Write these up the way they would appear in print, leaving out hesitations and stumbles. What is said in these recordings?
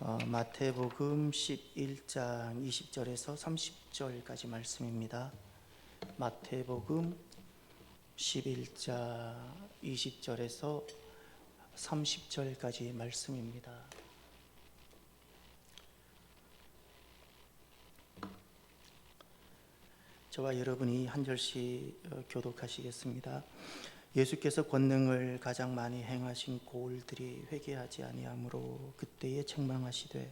마태복음 11장 20절에서 30절까지 말씀입니다. 마태복음 11장 20절에서 30절까지 말씀입니다. 저와 여러분이 한 절씩 교독하시겠습니다. 예수께서 권능을 가장 많이 행하신 고을들이 회개하지 아니하므로 그때에 책망하시되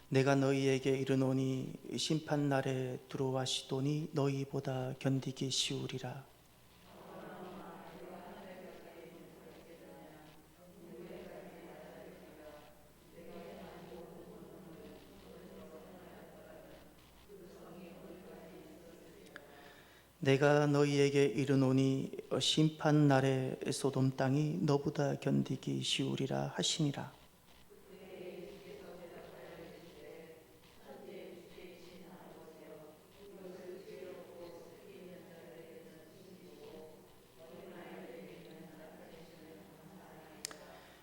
내가 너희에게 이르노니 심판날에 들어와시도니 너희보다 견디기 쉬우리라. 내가 너희에게 이르노니 심판날에 소돔 땅이 너보다 견디기 쉬우리라 하시니라.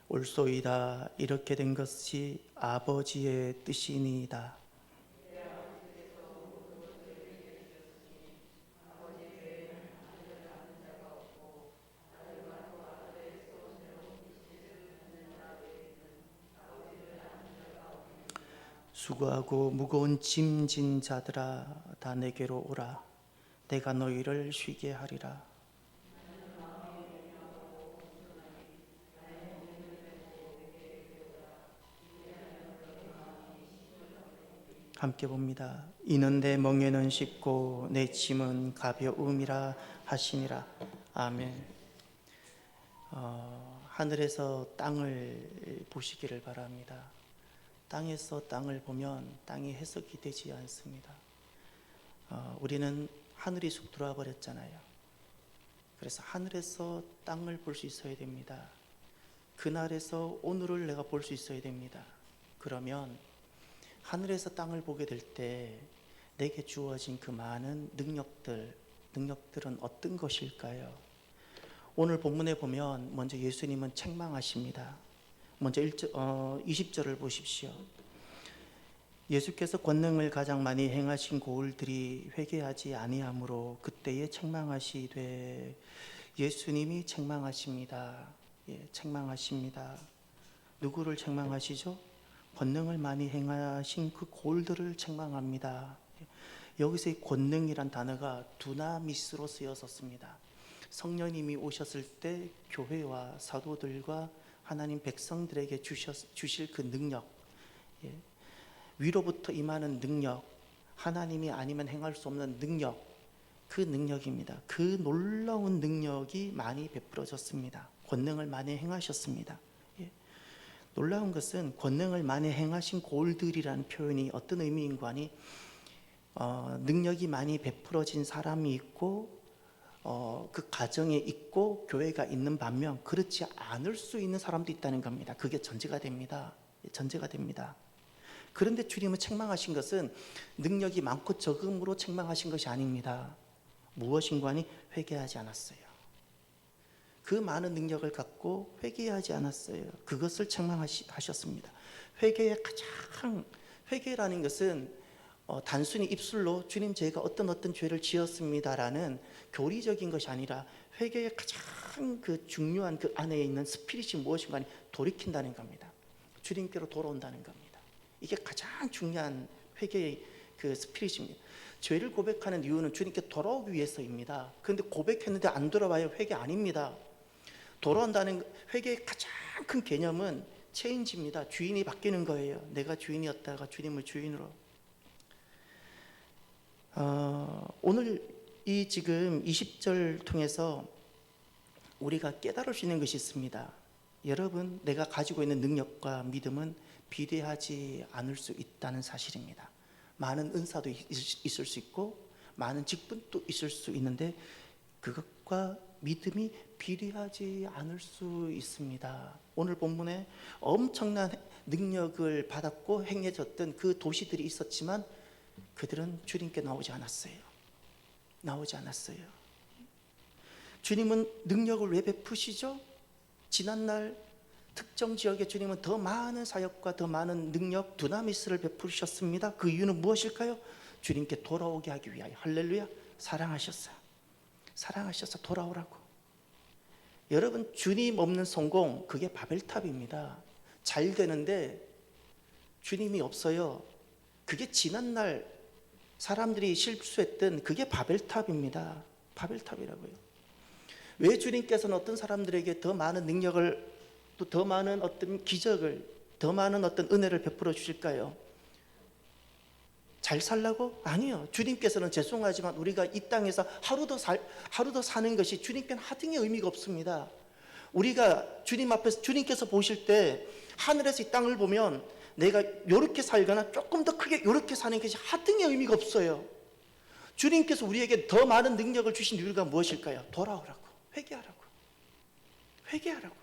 옳소이다. 이렇게 된 것이 아버지의 뜻이니이다. 수고하고 무거운 짐진 자들아 다 내게로 오라. 내가 너희를 쉬게 하리라. 함께 봅니다. 이는 내 멍에는 쉽고 내 짐은 가벼움이라 하시니라. 아멘. 하늘에서 땅을 보시기를 바랍니다. 땅에서 땅을 보면 땅이 해석이 되지 않습니다. 우리는 하늘이 쑥 들어와 버렸잖아요. 그래서 하늘에서 땅을 볼 수 있어야 됩니다. 그날에서 오늘을 내가 볼 수 있어야 됩니다. 그러면 하늘에서 땅을 보게 될 때 내게 주어진 그 많은 능력들은 어떤 것일까요? 오늘 본문에 보면 먼저 예수님은 책망하십니다. 먼저 20절을 보십시오. 예수께서 권능을 가장 많이 행하신 고을들이 회개하지 아니하므로 그때에 책망하시되. 예수님이 책망하십니다. 책망하십니다. 누구를 책망하시죠? 권능을 많이 행하신 그 고을들을 책망합니다. 여기서 이 권능이란 단어가 두나미스로 쓰여졌습니다. 성령님이 오셨을 때 교회와 사도들과 하나님 백성들에게 주실 그 능력, 위로부터 임하는 능력, 하나님이 아니면 행할 수 없는 능력, 그 능력입니다. 그 놀라운 능력이 많이 베풀어졌습니다. 권능을 많이 행하셨습니다. 놀라운 것은 권능을 많이 행하신 고을들이라는 표현이 어떤 의미인가 하니 능력이 많이 베풀어진 사람이 있고 그 가정에 있고 교회가 있는 반면 그렇지 않을 수 있는 사람도 있다는 겁니다. 그게 전제가 됩니다. 전제가 됩니다. 그런데 주님은 책망하신 것은 능력이 많고 적음으로 책망하신 것이 아닙니다. 무엇인가 하니 회개하지 않았어요. 그 많은 능력을 갖고 회개하지 않았어요. 그것을 책망하셨습니다. 회개라는 것은 단순히 입술로 주님 제가 어떤 죄를 지었습니다라는 교리적인 것이 아니라 회개의 가장 그 중요한 그 안에 있는 스피릿이 무엇인가 하니 돌이킨다는 겁니다. 주님께로 돌아온다는 겁니다. 이게 가장 중요한 회개의 그 스피릿입니다. 죄를 고백하는 이유는 주님께 돌아오기 위해서입니다. 그런데 고백했는데 안 돌아와요. 회개 아닙니다. 돌아온다는 회개의 가장 큰 개념은 체인지입니다. 주인이 바뀌는 거예요. 내가 주인이었다가 주님을 주인으로. 오늘 이 지금 20절 통해서 우리가 깨달을 수 있는 것이 있습니다. 여러분, 내가 가지고 있는 능력과 믿음은 비례하지 않을 수 있다는 사실입니다. 많은 은사도 있을 수 있고 많은 직분도 있을 수 있는데 그것과 믿음이 비례하지 않을 수 있습니다. 오늘 본문에 엄청난 능력을 받았고 행해졌던 그 도시들이 있었지만 그들은 주님께 나오지 않았어요. 나오지 않았어요. 주님은 능력을 왜 베푸시죠? 지난날 특정 지역에 주님은 더 많은 사역과 더 많은 능력, 두나미스를 베푸셨습니다. 그 이유는 무엇일까요? 주님께 돌아오게 하기 위하여. 할렐루야. 사랑하셨어요. 사랑하셔서 돌아오라고. 여러분, 주님 없는 성공, 그게 바벨탑입니다. 잘 되는데 주님이 없어요. 그게 지난날 사람들이 실수했던 그게 바벨탑입니다. 바벨탑이라고요. 왜 주님께서는 어떤 사람들에게 더 많은 능력을, 또 더 많은 어떤 기적을, 더 많은 어떤 은혜를 베풀어 주실까요? 잘 살라고? 아니요. 주님께서는 죄송하지만 우리가 이 땅에서 하루 더 사는 것이 주님께는 하등의 의미가 없습니다. 우리가 주님 앞에서, 주님께서 보실 때 하늘에서 이 땅을 보면 내가 이렇게 살거나 조금 더 크게 이렇게 사는 것이 하등의 의미가 없어요. 주님께서 우리에게 더 많은 능력을 주신 이유가 무엇일까요? 돌아오라고. 회개하라고. 회개하라고.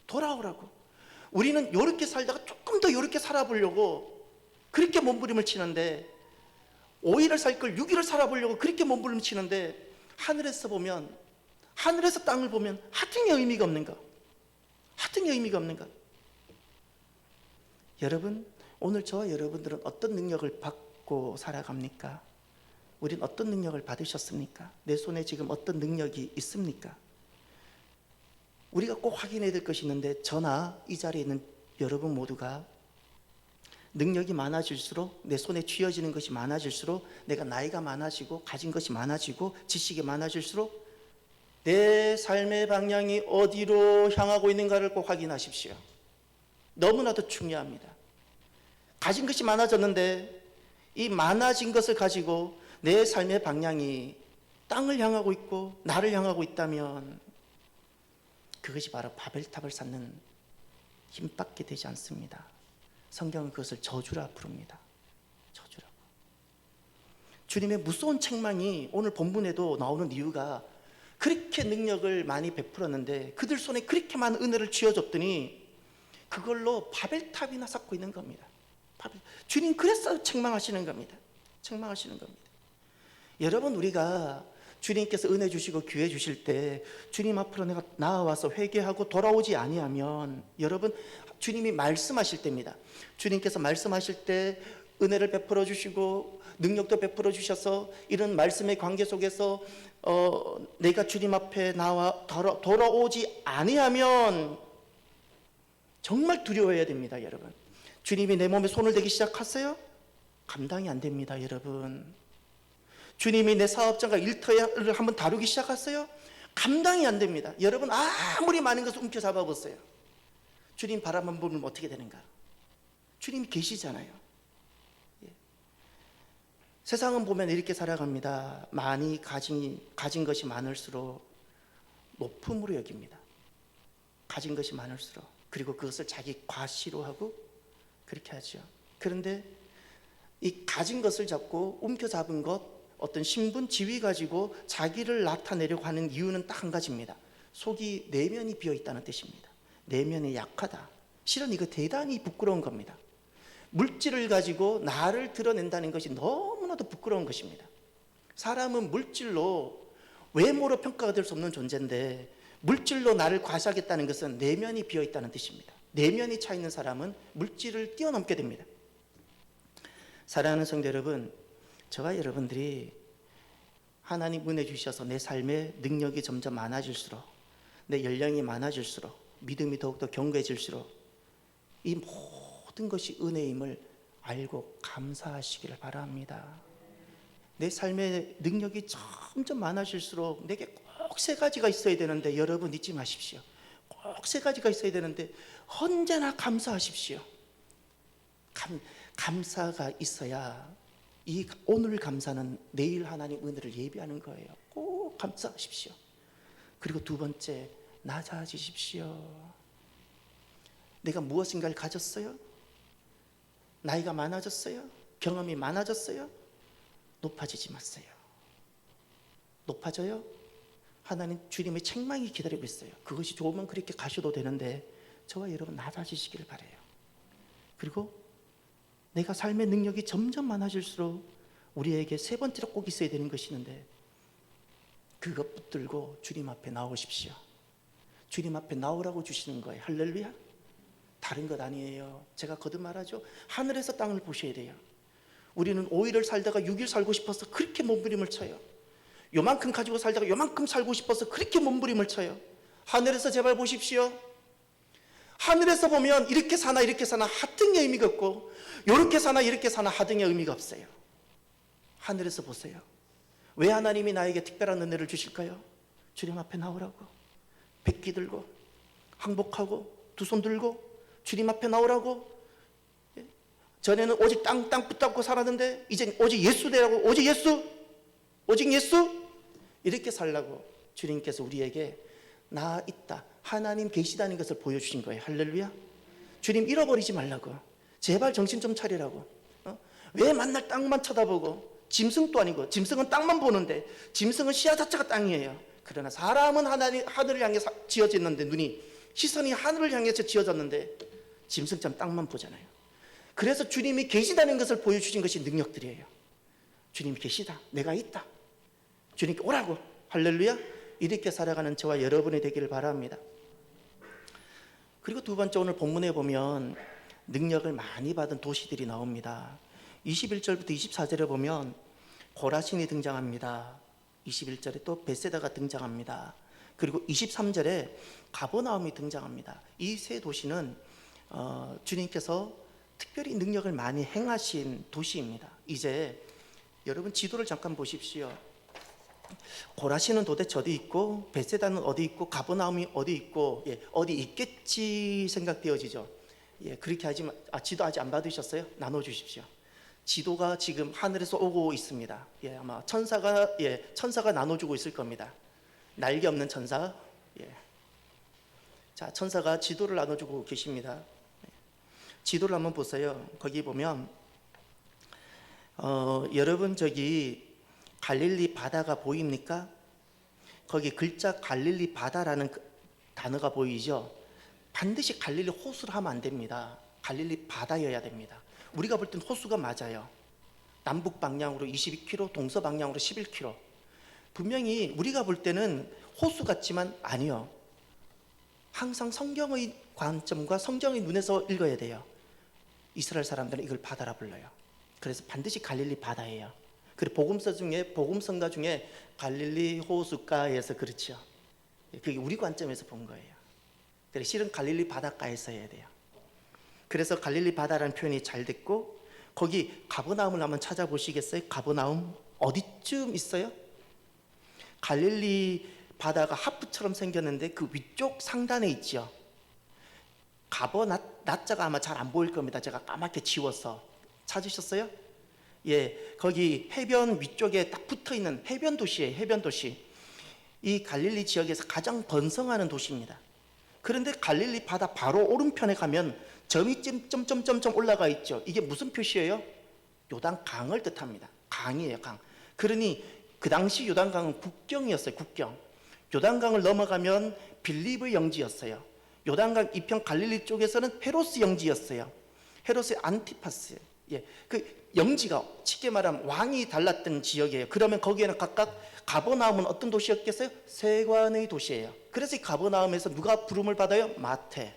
돌아오라고. 우리는 이렇게 살다가 조금 더 이렇게 살아보려고 그렇게 몸부림을 치는데, 5일을 살 걸 6일을 살아보려고 그렇게 몸부림을 치는데, 하늘에서 보면, 하늘에서 땅을 보면 하등의 의미가 없는가? 하등의 의미가 없는가? 여러분, 오늘 저와 여러분들은 어떤 능력을 받고 살아갑니까? 우린 어떤 능력을 받으셨습니까? 내 손에 지금 어떤 능력이 있습니까? 우리가 꼭 확인해야 될 것이 있는데, 저나 이 자리에 있는 여러분 모두가 능력이 많아질수록, 내 손에 쥐어지는 것이 많아질수록, 내가 나이가 많아지고 가진 것이 많아지고 지식이 많아질수록 내 삶의 방향이 어디로 향하고 있는가를 꼭 확인하십시오. 너무나도 중요합니다. 가진 것이 많아졌는데 이 많아진 것을 가지고 내 삶의 방향이 땅을 향하고 있고 나를 향하고 있다면 그것이 바로 바벨탑을 쌓는 힘밖에 되지 않습니다. 성경은 그것을 저주라 부릅니다. 저주라고. 주님의 무서운 책망이 오늘 본문에도 나오는 이유가, 그렇게 능력을 많이 베풀었는데 그들 손에 그렇게 많은 은혜를 쥐어줬더니 그걸로 바벨탑이나 쌓고 있는 겁니다. 주님 그래서 책망하시는 겁니다. 책망하시는 겁니다. 여러분, 우리가 주님께서 은혜 주시고 기회 주실 때 주님 앞으로 내가 나아와서 회개하고 돌아오지 아니하면, 여러분, 주님이 말씀하실 때입니다. 주님께서 말씀하실 때 은혜를 베풀어 주시고 능력도 베풀어 주셔서 이런 말씀의 관계 속에서 내가 주님 앞에 나와 돌아오지 아니하면 정말 두려워해야 됩니다. 여러분, 주님이 내 몸에 손을 대기 시작하세요? 감당이 안 됩니다. 여러분, 주님이 내 사업장과 일터를 한번 다루기 시작하세요? 감당이 안 됩니다. 여러분, 아무리 많은 것을 움켜잡아 보세요. 주님 바라만 보면 어떻게 되는가? 주님이 계시잖아요. 예. 세상은 보면 이렇게 살아갑니다. 많이 가진 것이 많을수록 높음으로 여깁니다. 가진 것이 많을수록. 그리고 그것을 자기 과시로 하고 그렇게 하죠. 그런데 이 가진 것을 잡고 움켜잡은 것, 어떤 신분, 지위 가지고 자기를 나타내려고 하는 이유는 딱 한 가지입니다. 속이, 내면이 비어있다는 뜻입니다. 내면이 약하다. 실은 이거 대단히 부끄러운 겁니다. 물질을 가지고 나를 드러낸다는 것이 너무나도 부끄러운 것입니다. 사람은 물질로, 외모로 평가가 될 수 없는 존재인데 물질로 나를 과시하겠다는 것은 내면이 비어있다는 뜻입니다. 내면이 차 있는 사람은 물질을 뛰어넘게 됩니다. 사랑하는 성도 여러분, 저와 여러분들이 하나님 은혜 주셔서 내 삶에 능력이 점점 많아질수록, 내 연령이 많아질수록, 믿음이 더욱더 견고해질수록 이 모든 것이 은혜임을 알고 감사하시기를 바랍니다. 내 삶의 능력이 점점 많아질수록 내게 꼭 세 가지가 있어야 되는데, 여러분 잊지 마십시오. 꼭 세 가지가 있어야 되는데 언제나 감사하십시오. 감사가 있어야 이 오늘 감사는 내일 하나님 은혜를 예비하는 거예요. 꼭 감사하십시오. 그리고 두 번째, 낮아지십시오. 내가 무엇인가를 가졌어요? 나이가 많아졌어요? 경험이 많아졌어요? 높아지지 마세요. 높아져요? 하나님 주님의 책망이 기다리고 있어요. 그것이 좋으면 그렇게 가셔도 되는데 저와 여러분 낮아지시기를 바라요. 그리고 내가 삶의 능력이 점점 많아질수록 우리에게 세 번째로 꼭 있어야 되는 것이 있는데, 그것 붙들고 주님 앞에 나오십시오. 주님 앞에 나오라고 주시는 거예요. 할렐루야. 다른 것 아니에요. 제가 거듭말하죠. 하늘에서 땅을 보셔야 돼요. 우리는 5일을 살다가 6일 살고 싶어서 그렇게 몸부림을 쳐요. 요만큼 가지고 살다가 요만큼 살고 싶어서 그렇게 몸부림을 쳐요. 하늘에서 제발 보십시오. 하늘에서 보면 이렇게 사나 이렇게 사나 하등의 의미가 없고, 이렇게 사나 이렇게 사나 하등의 의미가 없어요. 하늘에서 보세요. 왜 하나님이 나에게 특별한 은혜를 주실까요? 주님 앞에 나오라고, 백기 들고 항복하고 두 손 들고 주님 앞에 나오라고. 전에는 오직 땅 붙잡고 살았는데 이제 오직 예수 되라고. 오직 예수, 오직 예수, 이렇게 살라고 주님께서 우리에게 나 있다, 하나님 계시다는 것을 보여주신 거예요. 할렐루야. 주님 잃어버리지 말라고, 제발 정신 좀 차리라고. 왜 만날 땅만 쳐다보고, 짐승도 아니고, 짐승은 땅만 보는데, 짐승은 시야 자체가 땅이에요. 그러나 사람은 하늘을 향해 지어졌는데, 눈이, 시선이 하늘을 향해서 지어졌는데 짐승처럼 땅만 보잖아요. 그래서 주님이 계시다는 것을 보여주신 것이 능력들이에요. 주님이 계시다, 내가 있다, 주님께 오라고. 할렐루야. 이렇게 살아가는 저와 여러분이 되기를 바랍니다. 그리고 두 번째, 오늘 본문에 보면 능력을 많이 받은 도시들이 나옵니다. 21절부터 24절에 보면 고라신이 등장합니다. 21절에 또 베세다가 등장합니다. 그리고 23절에 가버나움이 등장합니다. 이 세 도시는 주님께서 특별히 능력을 많이 행하신 도시입니다. 이제 여러분 지도를 잠깐 보십시오. 고라신은 도대체 어디 있고, 베세다는 어디 있고, 가버나움이 어디 있고, 어디 있겠지 생각되어지죠. 그렇게 하지만, 지도 아직 안 받으셨어요? 나눠주십시오. 지도가 지금 하늘에서 오고 있습니다. 아마 천사가 나눠주고 있을 겁니다. 날개 없는 천사. 자, 천사가 지도를 나눠주고 계십니다. 지도를 한번 보세요. 거기 보면 여러분 저기 갈릴리 바다가 보입니까? 거기 글자 갈릴리 바다라는 단어가 보이죠? 반드시 갈릴리 호수를 하면 안 됩니다. 갈릴리 바다여야 됩니다. 우리가 볼 땐 호수가 맞아요. 남북 방향으로 22km, 동서 방향으로 11km. 분명히 우리가 볼 때는 호수 같지만 아니요. 항상 성경의 관점과 성경의 눈에서 읽어야 돼요. 이스라엘 사람들은 이걸 바다라 불러요. 그래서 반드시 갈릴리 바다예요. 그리고 복음성가 중에 갈릴리 호숫가에서 그렇죠. 그게 우리 관점에서 본 거예요. 그래서 실은 갈릴리 바닷가에서 해야 돼요. 그래서 갈릴리 바다라는 표현이 잘 됐고, 거기 가버나움을 한번 찾아보시겠어요? 가버나움 어디쯤 있어요? 갈릴리 바다가 하프처럼 생겼는데 그 위쪽 상단에 있죠. 나자가 아마 잘 안 보일 겁니다. 제가 까맣게 지워서. 찾으셨어요? 거기 해변 위쪽에 딱 붙어있는 해변 도시예요. 해변 도시. 이 갈릴리 지역에서 가장 번성하는 도시입니다. 그런데 갈릴리 바다 바로 오른편에 가면 점이 점점점점 올라가 있죠. 이게 무슨 표시예요? 요단강을 뜻합니다. 강이에요, 강. 그러니 그 당시 요단강은 국경이었어요. 국경. 요단강을 넘어가면 빌립의 영지였어요. 요단강 이편 갈릴리 쪽에서는 헤로스 영지였어요. 헤로스의 안티파스. 그 영지가 쉽게 말하면 왕이 달랐던 지역이에요. 그러면 거기에는 각각, 가버나움은 어떤 도시였겠어요? 세관의 도시예요. 그래서 이 가버나움에서 누가 부름을 받아요? 마태.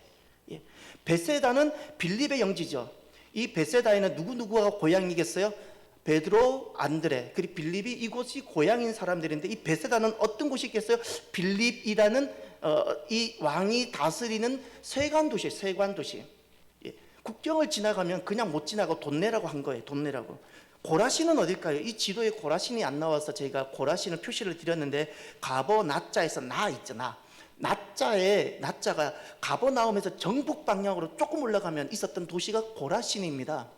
베세다는 빌립의 영지죠. 이 베세다에는 누구누구가 고향이겠어요? 베드로, 안드레, 그리고 빌립이 이곳이 고향인 사람들인데, 이 베세다는 어떤 곳이 있겠어요? 빌립이라는 이 왕이 다스리는 세관 도시예요. 세관 도시. 국경을 지나가면 그냥 못 지나고 돈 내라고 한 거예요. 돈 내라고. 고라신은 어딜까요? 이 지도에 고라신이 안 나와서 제가 고라신을 표시를 드렸는데, 가버 나자에서 나 있죠. 나자가 가버나움에서 정북 방향으로 조금 올라가면 있었던 도시가 고라신입니다.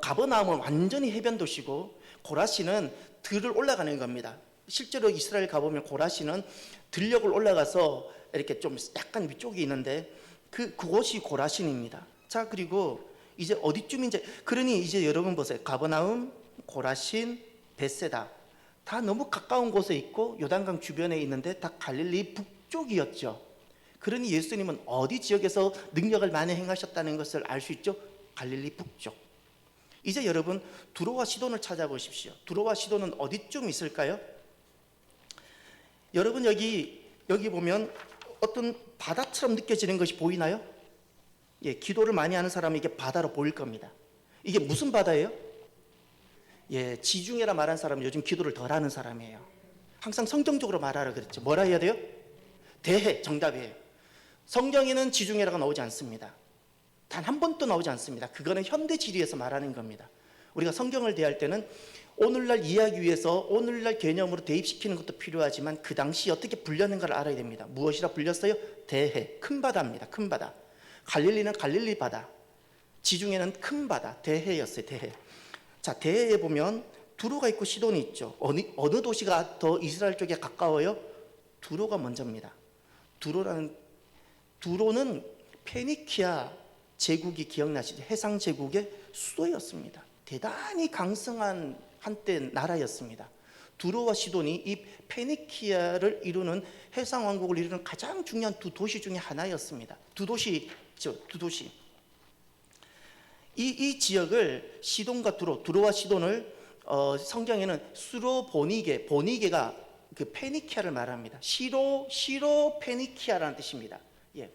가버나움은 완전히 해변 도시고, 고라신은 들을 올라가는 겁니다. 실제로 이스라엘 가보면 고라신은 들녘을 올라가서 이렇게 좀 약간 위쪽에 있는데, 그곳이 고라신입니다. 자, 그리고 이제 어디쯤인지, 그러니 이제 여러분 보세요. 가버나움, 고라신, 베세다 다 너무 가까운 곳에 있고 요단강 주변에 있는데 다 갈릴리 북쪽이었죠. 그러니 예수님은 어디 지역에서 능력을 많이 행하셨다는 것을 알 수 있죠? 갈릴리 북쪽. 이제 여러분 두로와 시돈을 찾아보십시오. 두로와 시돈은 어디쯤 있을까요? 여러분 여기 보면 어떤 바다처럼 느껴지는 것이 보이나요? 예, 기도를 많이 하는 사람에게 바다로 보일 겁니다. 이게 무슨 바다예요? 예, 지중해라 말한 사람은 요즘 기도를 덜 하는 사람이에요. 항상 성경적으로 말하라 그랬죠. 뭐라 해야 돼요? 대해, 정답이에요. 성경에는 지중해라가 나오지 않습니다. 단 한 번도 나오지 않습니다. 그거는 현대 지리에서 말하는 겁니다. 우리가 성경을 대할 때는 오늘날 이해하기 위해서 오늘날 개념으로 대입시키는 것도 필요하지만 그 당시 어떻게 불렸는가를 알아야 됩니다. 무엇이라 불렸어요? 대해, 큰 바다입니다. 큰 바다. 갈릴리는 갈릴리 바다, 지중해는 큰 바다, 대해였어요. 대해. 자, 대해에 보면 두로가 있고 시돈이 있죠. 어느 도시가 더 이스라엘 쪽에 가까워요? 두로가 먼저입니다. 두로는 페니키아 제국이 기억나시죠? 해상 제국의 수도였습니다. 대단히 강성한 한때 나라였습니다. 두로와 시돈이 이 페니키아를 이루는 해상 왕국을 이루는 가장 중요한 두 도시 중에 하나였습니다. 두 도시죠. 두 도시. 이 지역을 시돈과 두로와 시돈을 성경에는 수로보니게, 보니게가 그 페니키아를 말합니다. 시로 페니키아라는 뜻입니다. 예.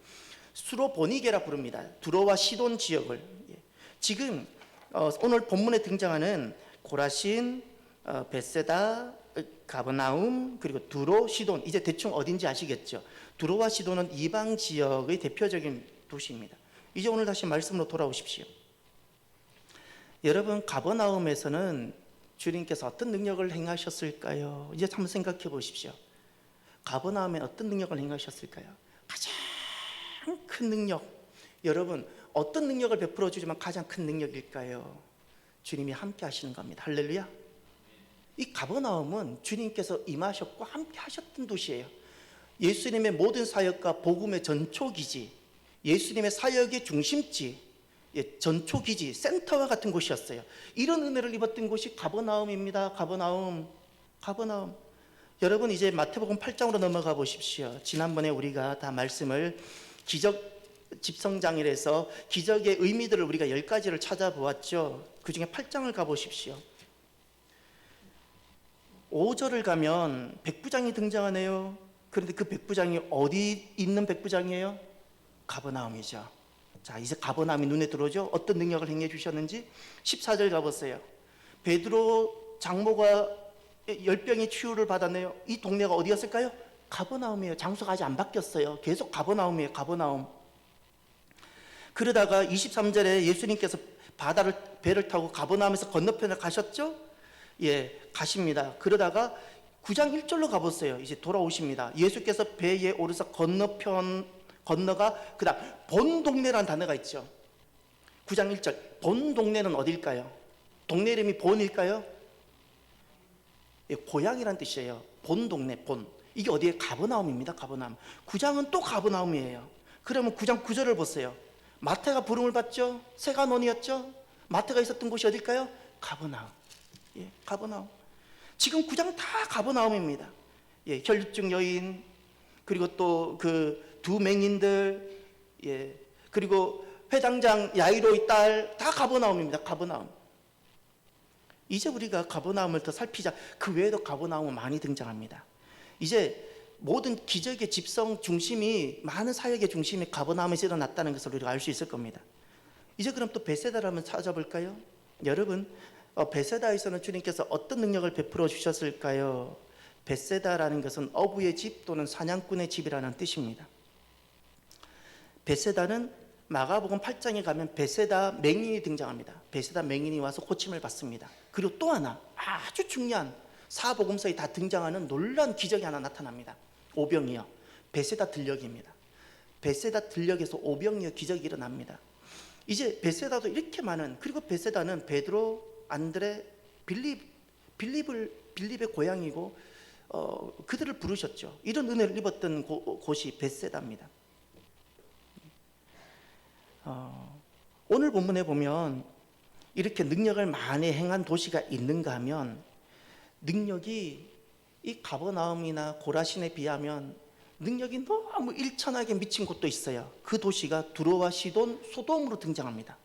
수로보니게라 부릅니다. 두로와 시돈 지역을. 예. 지금 오늘 본문에 등장하는 고라신, 벳세다, 가버나움, 그리고 두로, 시돈, 이제 대충 어딘지 아시겠죠? 두로와 시돈은 이방 지역의 대표적인 도시입니다. 이제 오늘 다시 말씀으로 돌아오십시오. 여러분, 가버나움에서는 주님께서 어떤 능력을 행하셨을까요? 이제 한번 생각해 보십시오. 가버나움에 어떤 능력을 행하셨을까요? 가장 큰 능력. 여러분, 어떤 능력을 베풀어 주지만 가장 큰 능력일까요? 주님이 함께 하시는 겁니다. 할렐루야. 이 가버나움은 주님께서 임하셨고 함께 하셨던 도시예요. 예수님의 모든 사역과 복음의 전초기지, 예수님의 사역의 중심지, 전초기지, 센터와 같은 곳이었어요. 이런 은혜를 입었던 곳이 가버나움입니다. 가버나움. 여러분, 이제 마태복음 8장으로 넘어가 보십시오. 지난번에 우리가 다 말씀을 기적 집성장일에서 기적의 의미들을 우리가 10가지를 찾아보았죠. 그 중에 8장을 가보십시오. 5절을 가면 백부장이 등장하네요. 그런데 그 백부장이 어디 있는 백부장이에요? 가버나움이죠. 자, 이제 가버나움이 눈에 들어오죠. 어떤 능력을 행해 주셨는지 14절 가보세요. 베드로 장모가 열병의 치유를 받았네요. 이 동네가 어디였을까요? 가버나움이에요. 장소가 아직 안 바뀌었어요. 계속 가버나움이에요. 가버나움. 그러다가 23절에 예수님께서 배를 타고 가버나움에서 건너편에 가셨죠? 예, 가십니다. 그러다가 9장 1절로 가보세요. 이제 돌아오십니다. 예수께서 배에 오르서 건너가 그다음 본 동네라는 단어가 있죠. 9장 1절. 본 동네는 어딜까요? 동네 이름이 본일까요? 예, 고향이란 뜻이에요. 본 동네, 본. 이게 어디에? 가버나움입니다. 가버나움. 9장은 또 가버나움이에요. 그러면 9장 9절을 보세요. 마태가 부름을 받죠. 세가논이었죠. 마태가 있었던 곳이 어딜까요? 가버나움. 예, 가버나움. 지금 9장 다 가버나움입니다. 예, 혈육증 여인, 그리고 또 그 두 맹인들, 예, 그리고 회당장 야이로의 딸, 다 가버나움입니다. 가버나움. 이제 우리가 가버나움을 더 살피자. 그 외에도 가버나움은 많이 등장합니다. 이제 모든 기적의 집성 중심이, 많은 사역의 중심이 가버나움에서 일어났다는 것을 우리가 알 수 있을 겁니다. 이제 그럼 또 베세다를 한번 찾아볼까요? 여러분, 베세다에서는 주님께서 어떤 능력을 베풀어 주셨을까요? 베세다라는 것은 어부의 집 또는 사냥꾼의 집이라는 뜻입니다. 베세다는 마가복음 8장에 가면 베세다 맹인이 등장합니다. 베세다 맹인이 와서 고침을 받습니다. 그리고 또 하나 아주 중요한 사복음서에 다 등장하는 놀라운 기적이 하나 나타납니다. 오병이어. 베세다 들녘입니다. 베세다 들녘에서 오병이어 기적이 일어납니다. 이제 베세다도 이렇게 많은, 그리고 베세다는 베드로, 안드레, 빌립의 고향이고 그들을 부르셨죠. 이런 은혜를 입었던 곳이 베세다입니다. 오늘 본문에 보면 이렇게 능력을 많이 행한 도시가 있는가 하면 능력이 이 가버나움이나 고라신에 비하면 능력이 너무 일천하게 미친 곳도 있어요. 그 도시가 두로와 시돈, 소돔으로 등장합니다.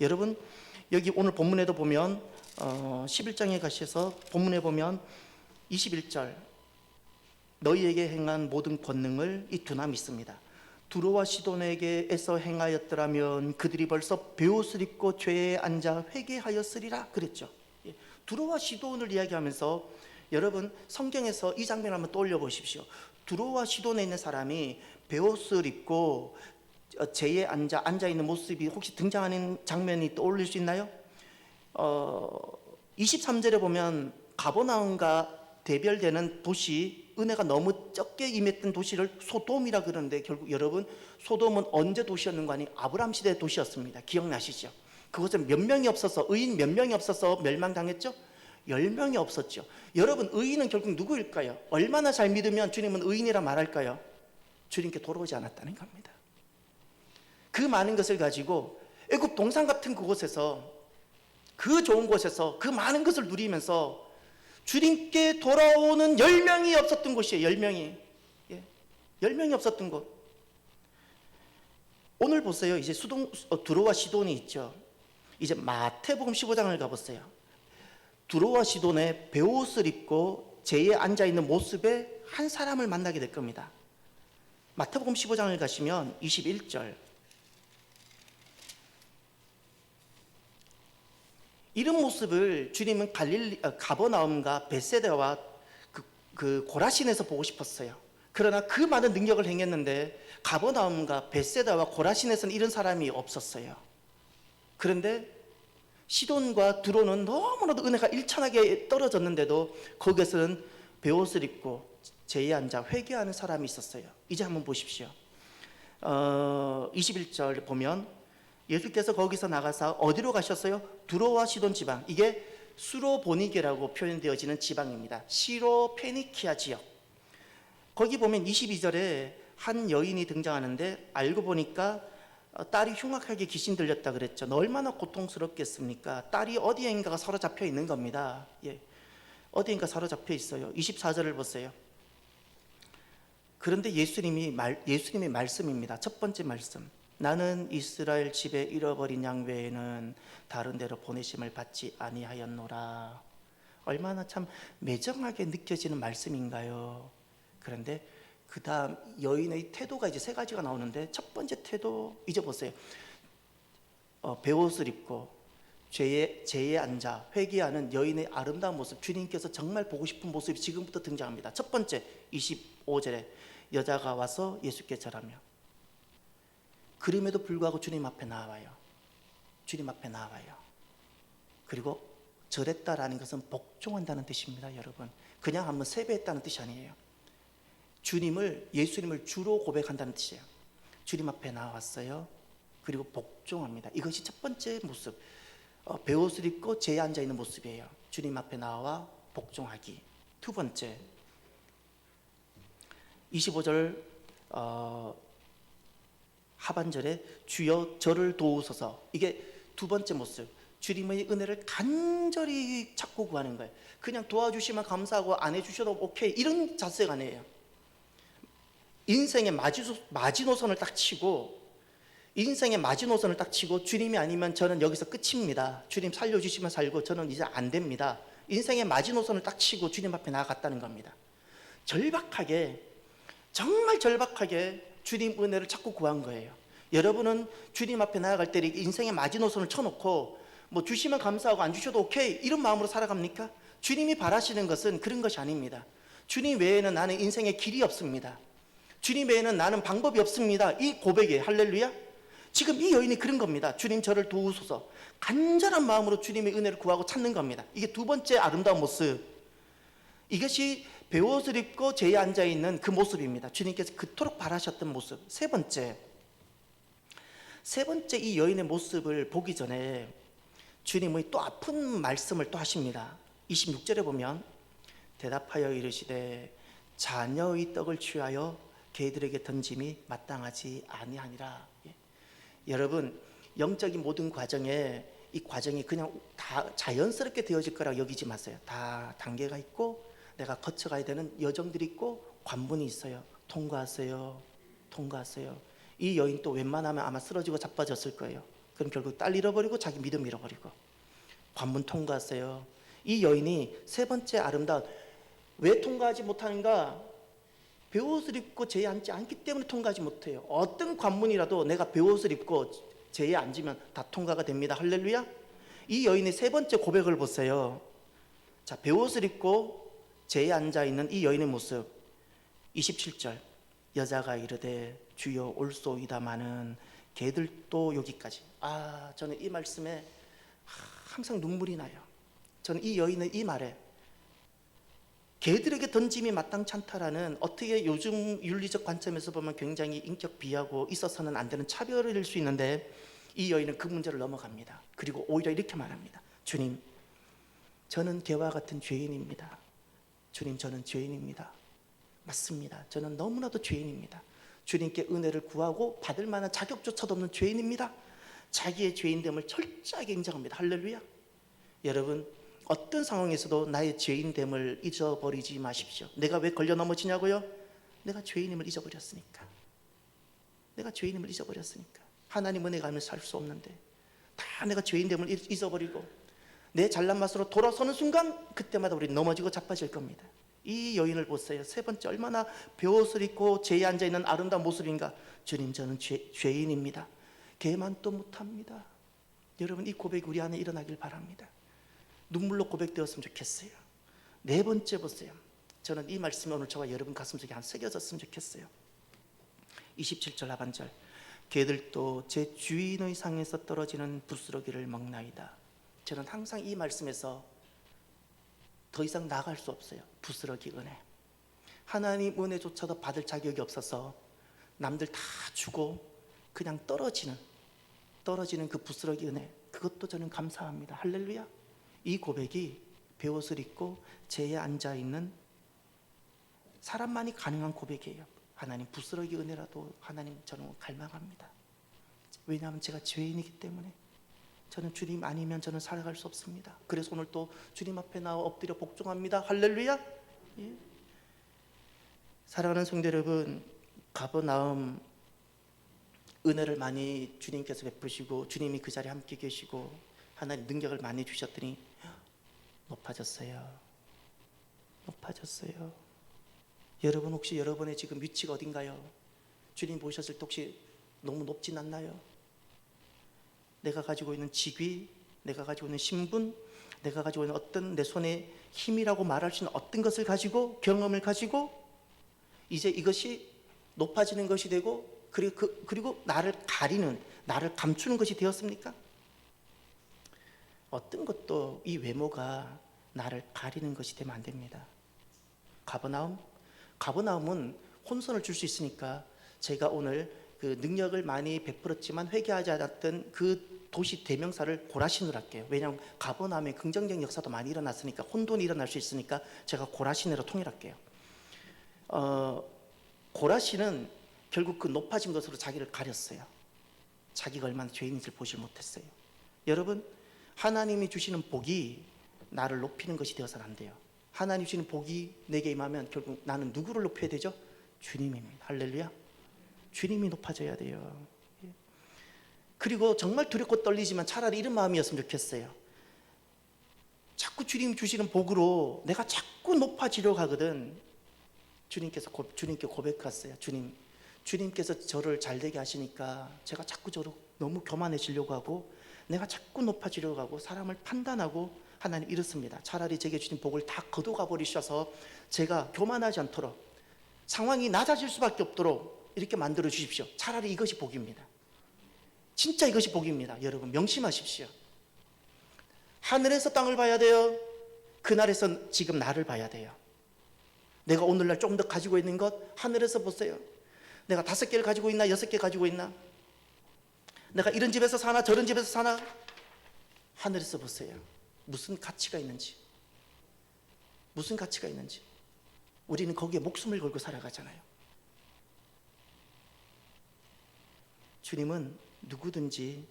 여러분 여기 오늘 본문에도 보면 11장에 가셔서 본문에 보면 21절 너희에게 행한 모든 권능을 이 두나 믿습니다. 두로와 시돈에게서 행하였더라면 그들이 벌써 베옷을 입고 죄에 앉아 회개하였으리라 그랬죠. 두로와 시돈을 이야기하면서 여러분 성경에서 이 장면을 한번 떠올려 보십시오. 두로와 시돈에 있는 사람이 베옷을 입고 죄에 앉아 있는 모습이 혹시 등장하는 장면이 떠올릴 수 있나요? 23절에 보면 가버나움과 대별되는 도시, 은혜가 너무 적게 임했던 도시를 소돔이라 그러는데 결국 여러분 소돔은 언제 도시였는가 하니 아브라함 시대 도시였습니다. 기억나시죠? 그것은 몇 명이 없어서 의인 몇 명이 없어서 멸망당했죠? 10명이 없었죠. 여러분 의인은 결국 누구일까요? 얼마나 잘 믿으면 주님은 의인이라 말할까요? 주님께 돌아오지 않았다는 겁니다. 그 많은 것을 가지고 애굽 동산 같은 그곳에서 그 좋은 곳에서 그 많은 것을 누리면서 주님께 돌아오는 10명이 없었던 곳이에요. 10명이. 10명이 없었던 곳. 오늘 보세요. 이제 두로와 시돈이 있죠. 이제 마태복음 15장을 가보세요. 두로와 시돈의 베옷을 입고 제에 앉아있는 모습의 한 사람을 만나게 될 겁니다. 마태복음 15장을 가시면 21절 이런 모습을 주님은 가버나움과 벳세다와 그 고라신에서 보고 싶었어요. 그러나 그 많은 능력을 행했는데 가버나움과 벳세다와 고라신에서는 이런 사람이 없었어요. 그런데 시돈과 두로는 너무나도 은혜가 일천하게 떨어졌는데도 거기에서는 베옷을 입고 제에 앉아 회개하는 사람이 있었어요. 이제 한번 보십시오. 21절 보면 예수께서 거기서 나가서 어디로 가셨어요? 두로와 시돈 지방. 이게 수로보니게라고 표현되어지는 지방입니다. 시로페니키아 지역. 거기 보면 22절에 한 여인이 등장하는데 알고 보니까 딸이 흉악하게 귀신 들렸다 그랬죠. 얼마나 고통스럽겠습니까? 딸이 어디엔가가 사로잡혀 있는 겁니다. 어디엔가 사로잡혀 있어요. 24절을 보세요. 그런데 예수님의 말씀입니다. 첫 번째 말씀. 나는 이스라엘 집에 잃어버린 양 외에는 다른 데로 보내심을 받지 아니하였노라. 얼마나 참 매정하게 느껴지는 말씀인가요? 그런데 그 다음 여인의 태도가 이제 세 가지가 나오는데 첫 번째 태도 이제 보세요. 베옷을 입고 제에 앉아 회개하는 여인의 아름다운 모습, 주님께서 정말 보고 싶은 모습이 지금부터 등장합니다. 첫 번째 25절에 여자가 와서 예수께 절하며, 그럼에도 불구하고 주님 앞에 나와요. 주님 앞에 나와요. 그리고 절했다라는 것은 복종한다는 뜻입니다. 여러분, 그냥 한번 세배했다는 뜻이 아니에요. 예수님을 주로 고백한다는 뜻이에요. 주님 앞에 나왔어요. 그리고 복종합니다. 이것이 첫 번째 모습, 베옷을 입고 제에 앉아 있는 모습이에요. 주님 앞에 나와 복종하기. 두 번째 25절 하반절에 주여 저를 도우소서. 이게 두 번째 모습, 주님의 은혜를 간절히 찾고 구하는 거예요. 그냥 도와주시면 감사하고 안 해주셔도 오케이 이런 자세가 아니에요. 인생의 마지노선을 딱 치고, 주님이 아니면 저는 여기서 끝입니다. 주님 살려주시면 살고 저는 이제 안 됩니다. 인생의 마지노선을 딱 치고 주님 앞에 나아갔다는 겁니다. 절박하게, 정말 절박하게 주님 은혜를 찾고 구한 거예요. 여러분은 주님 앞에 나아갈 때 인생의 마지노선을 쳐놓고 뭐 주시면 감사하고 안 주셔도 오케이 이런 마음으로 살아갑니까? 주님이 바라시는 것은 그런 것이 아닙니다. 주님 외에는 나는 인생에 길이 없습니다. 주님 외에는 나는 방법이 없습니다. 이 고백이에요. 할렐루야. 지금 이 여인이 그런 겁니다. 주님 저를 도우소서. 간절한 마음으로 주님의 은혜를 구하고 찾는 겁니다. 이게 두 번째 아름다운 모습. 이것이 베옷을 입고 제에 앉아있는 그 모습입니다. 주님께서 그토록 바라셨던 모습. 세 번째 이 여인의 모습을 보기 전에 주님의 또 아픈 말씀을 또 하십니다. 26절에 보면 대답하여 이르시되 자녀의 떡을 취하여 개들에게 던짐이 마땅하지 아니하니라. 여러분, 영적인 모든 과정에 이 과정이 그냥 다 자연스럽게 되어질 거라고 여기지 마세요. 다 단계가 있고 내가 거쳐가야 되는 여정들이 있고 관문이 있어요. 통과하세요. 통과하세요. 이 여인 또 웬만하면 아마 쓰러지고 자빠졌을 거예요. 그럼 결국 딸 잃어버리고 자기 믿음 잃어버리고. 관문 통과하세요. 이 여인이 세 번째 아름다운, 왜 통과하지 못하는가? 베옷을 입고 제에 앉지 않기 때문에 통과하지 못해요. 어떤 관문이라도 내가 베옷을 입고 제에 앉으면 다 통과가 됩니다. 할렐루야. 이 여인의 세 번째 고백을 보세요. 자, 베옷을 입고 제에 앉아 있는 이 여인의 모습. 27절. 여자가 이르되 주여 올소이다마는 개들도 여기까지. 저는 이 말씀에 항상 눈물이 나요. 저는 이 여인의 이 말에 개들에게 던짐이 마땅치 않다라는, 어떻게 요즘 윤리적 관점에서 보면 굉장히 인격 비하고 있어서는 안 되는 차별일 수 있는데, 이 여인은 그 문제를 넘어갑니다. 그리고 오히려 이렇게 말합니다. 주님, 저는 개와 같은 죄인입니다. 주님, 저는 죄인입니다. 맞습니다. 저는 너무나도 죄인입니다. 주님께 은혜를 구하고 받을 만한 자격조차도 없는 죄인입니다. 자기의 죄인됨을 철저하게 인정합니다. 할렐루야. 여러분, 어떤 상황에서도 나의 죄인됨을 잊어버리지 마십시오. 내가 왜 걸려 넘어지냐고요? 내가 죄인임을 잊어버렸으니까. 내가 죄인임을 잊어버렸으니까. 하나님 은혜 가면 살 수 없는데 다 내가 죄인됨을 잊어버리고 내 잘난 맛으로 돌아서는 순간, 그때마다 우리 넘어지고 자빠질 겁니다. 이 여인을 보세요. 세 번째, 얼마나 베옷을 입고 제에 앉아있는 아름다운 모습인가. 주님, 저는 죄인입니다. 개만도 못합니다. 여러분, 이 고백이 우리 안에 일어나길 바랍니다. 눈물로 고백되었으면 좋겠어요. 네 번째 보세요. 저는 이 말씀이 오늘 저와 여러분 가슴속에 한 새겨졌으면 좋겠어요. 27절 하반절. 개들도 제 주인의 상에서 떨어지는 부스러기를 먹나이다. 저는 항상 이 말씀에서 더 이상 나아갈 수 없어요. 부스러기 은혜. 하나님 은혜조차도 받을 자격이 없어서 남들 다 주고 그냥 떨어지는 그 부스러기 은혜, 그것도 저는 감사합니다. 할렐루야. 이 고백이 베옷을 입고 제에 앉아있는 사람만이 가능한 고백이에요. 하나님, 부스러기 은혜라도 하나님, 저는 갈망합니다. 왜냐하면 제가 죄인이기 때문에. 저는 주님 아니면 저는 살아갈 수 없습니다. 그래서 오늘 또 주님 앞에 나와 엎드려 복종합니다. 할렐루야. 예. 사랑하는 성도 여러분, 가버나움 은혜를 많이 주님께서 베푸시고 주님이 그 자리에 함께 계시고 하나님 능력을 많이 주셨더니 높아졌어요. 높아졌어요. 여러분, 혹시 여러분의 지금 위치가 어딘가요? 주님 보셨을 때 혹시 너무 높진 않나요? 내가 가지고 있는 직위, 내가 가지고 있는 신분, 내가 가지고 있는 어떤 내 손에 힘이라고 말할 수 있는 어떤 것을 가지고, 경험을 가지고 이제 이것이 높아지는 것이 되고, 그리고 나를 가리는, 나를 감추는 것이 되었습니까? 어떤 것도 이 외모가 나를 가리는 것이 되면 안 됩니다. 가버나움은 혼선을 줄 수 있으니까 제가 오늘 그 능력을 많이 베풀었지만 회개하지 않았던 그 도시 대명사를 고라신으로 할게요. 왜냐하면 가버나움에 긍정적 역사도 많이 일어났으니까, 혼돈이 일어날 수 있으니까 제가 고라신으로 통일할게요. 고라신은 결국 그 높아진 것으로 자기를 가렸어요. 자기가 얼마나 죄인인지를 보지 못했어요. 여러분, 하나님이 주시는 복이 나를 높이는 것이 되어서는 안 돼요. 하나님 주시는 복이 내게 임하면 결국 나는 누구를 높여야 되죠? 주님입니다. 할렐루야. 주님이 높아져야 돼요. 그리고 정말 두렵고 떨리지만 차라리 이런 마음이었으면 좋겠어요. 자꾸 주님 주시는 복으로 내가 자꾸 높아지려고 하거든. 주님께 고백했어요. 주님께서 저를 잘되게 하시니까 제가 자꾸 저로 너무 교만해지려고 하고, 내가 자꾸 높아지려고 하고, 사람을 판단하고, 하나님 이렇습니다. 차라리 제게 주신 복을 다 거둬가 버리셔서 제가 교만하지 않도록, 상황이 낮아질 수밖에 없도록 이렇게 만들어 주십시오. 차라리 이것이 복입니다. 진짜 이것이 복입니다. 여러분, 명심하십시오. 하늘에서 땅을 봐야 돼요. 그날에서 지금 나를 봐야 돼요. 내가 오늘날 좀 더 가지고 있는 것, 하늘에서 보세요. 내가 5개를 가지고 있나, 6개 가지고 있나? 내가 이런 집에서 사나, 저런 집에서 사나? 하늘에서 보세요. 무슨 가치가 있는지. 무슨 가치가 있는지. 우리는 거기에 목숨을 걸고 살아가잖아요. 주님은 누구든지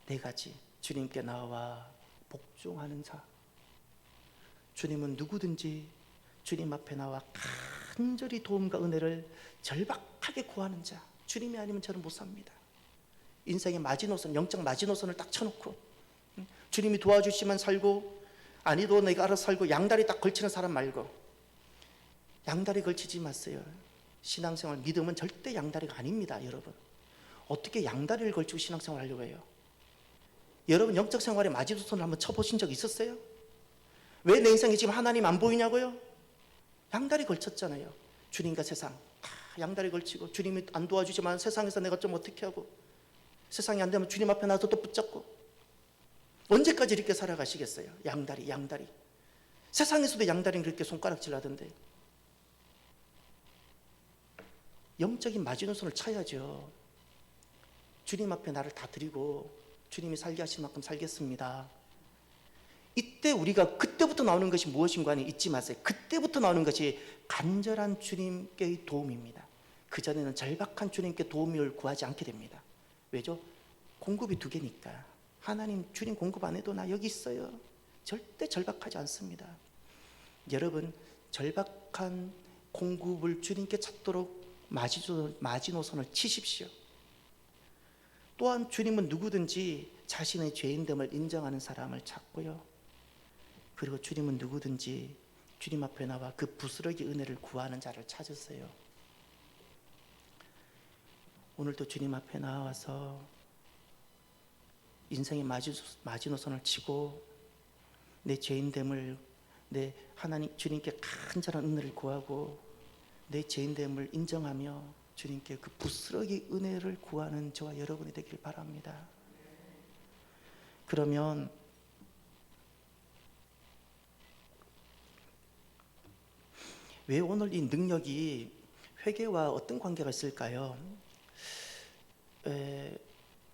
네 가지. 주님께 나와 복종하는 자. 주님은 누구든지 주님 앞에 나와 간절히 도움과 은혜를 절박하게 구하는 자, 주님이 아니면 저는 못 삽니다. 인생의 마지노선, 영적 마지노선을 딱 쳐놓고 주님이 도와주시면 살고 아니도 내가 알아서 살고 양다리 딱 걸치는 사람 말고, 양다리 걸치지 마세요. 신앙생활, 믿음은 절대 양다리가 아닙니다. 여러분, 어떻게 양다리를 걸치고 신앙생활 하려고 해요? 여러분 영적 생활에 마지노선을 한번 쳐보신 적 있었어요? 왜 내 인생에 지금 하나님 안 보이냐고요? 양다리 걸쳤잖아요. 주님과 세상 다 양다리 걸치고, 주님이 안 도와주지만 세상에서 내가 좀 어떻게 하고, 세상이 안 되면 주님 앞에 나서 또 붙잡고, 언제까지 이렇게 살아가시겠어요? 양다리. 세상에서도 양다리는 그렇게 손가락질 하던데, 영적인 마지노선을 쳐야죠. 주님 앞에 나를 다 드리고 주님이 살게 하신 만큼 살겠습니다. 이때 우리가, 그때부터 나오는 것이 무엇인가는 잊지 마세요. 그때부터 나오는 것이 간절한 주님께의 도움입니다. 그전에는 절박한 주님께 도움을 구하지 않게 됩니다. 왜죠? 공급이 두 개니까. 하나님, 주님 공급 안 해도 나 여기 있어요. 절대 절박하지 않습니다. 여러분, 절박한 공급을 주님께 찾도록 마지노선을 치십시오. 또한 주님은 누구든지 자신의 죄인됨을 인정하는 사람을 찾고요, 그리고 주님은 누구든지 주님 앞에 나와 그 부스러기 은혜를 구하는 자를 찾으세요. 오늘도 주님 앞에 나와서 인생의 마지노선을 치고 내 죄인됨을, 내 하나님 주님께 간절한 은혜를 구하고 내 죄인됨을 인정하며 주님께 그 부스러기 은혜를 구하는 저와 여러분이 되길 바랍니다. 그러면 왜 오늘 이 능력이 회개와 어떤 관계가 있을까요?